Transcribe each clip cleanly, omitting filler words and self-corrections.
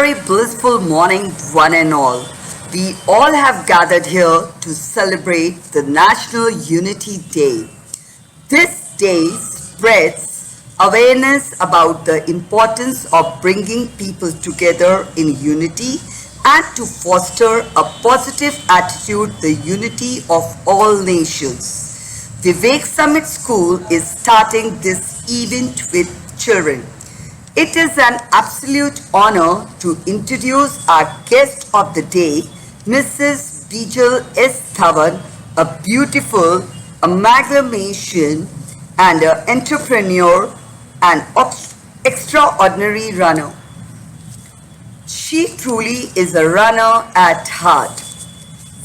very blissful morning, one and all. We all have gathered here to celebrate the National Unity Day. This day spreads awareness about the importance of bringing people together in unity and to foster a positive attitude, the unity of all nations. Vivek Summit School is starting this event with children. It is an absolute honor to introduce our guest of the day, Mrs. Bijal S. Dhawan, a beautiful amalgamation and an entrepreneur and extraordinary runner. She truly is a runner at heart.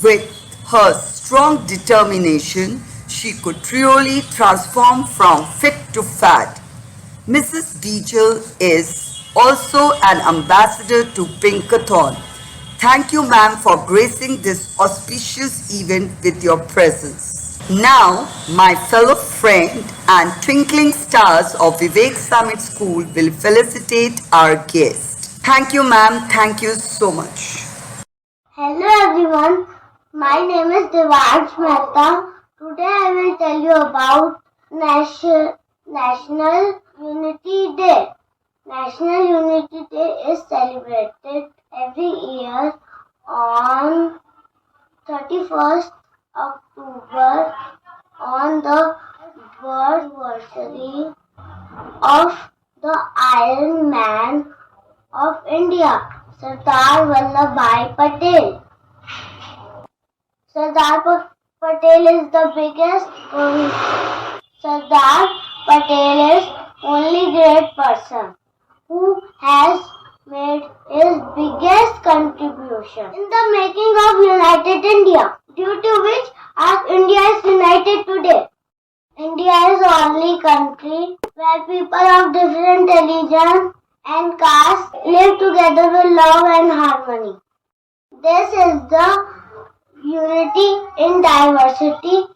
With her strong determination, she could truly transform from fit to fat. Mrs. Bijal is also an ambassador to Pinkathon. Thank you, ma'am, for gracing this auspicious event with your presence. Now, my fellow friend and twinkling stars of Vivek Summit School will felicitate our guest. Thank you, ma'am. Thank you so much. Hello, everyone. My name is Devansh Mehta. Today, I will tell you about National Unity Day. National Unity Day is celebrated every year on 31st October on the birth anniversary of the Iron Man of India, Sardar Vallabhbhai Patel. Sardar Patel is the biggest. Sardar Patel is only great person who has made his biggest contribution in the making of United India, due to which our India is united today. India is the only country where people of different religions and castes live together with love and harmony. This is the unity in diversity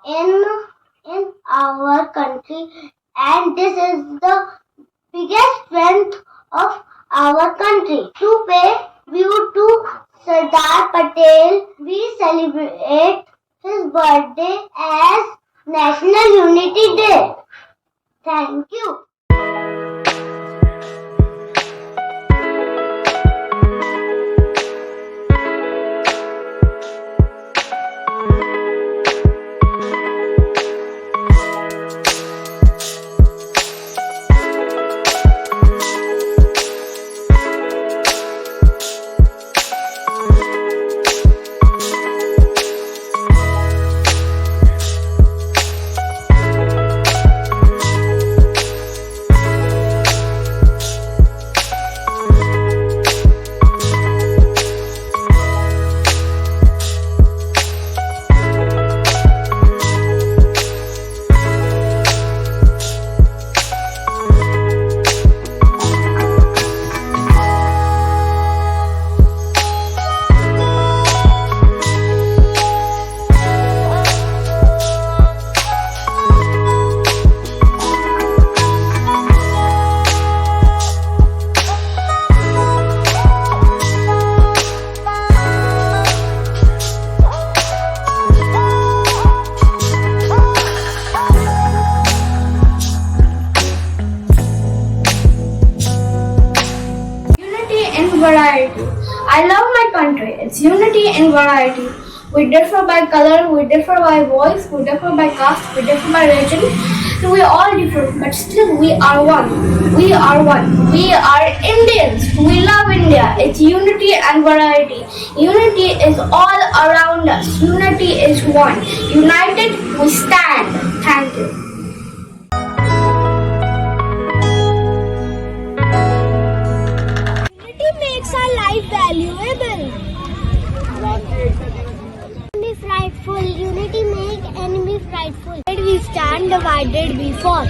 in our country, and this is the biggest strength of our country. To pay tribute to Sardar Patel, we celebrate his birthday as National Unity Day. Thank you. Variety. I love my country. It's unity in variety. We differ by color, we differ by voice, we differ by caste, we differ by religion. We all differ, but still we are one. We are one. We are Indians. We love India. It's unity and variety. Unity is all around us. Unity is one. United we stand. Thank you. Makes our life valuable. Be frightful. Unity make enemy frightful. We stand, divided we fall.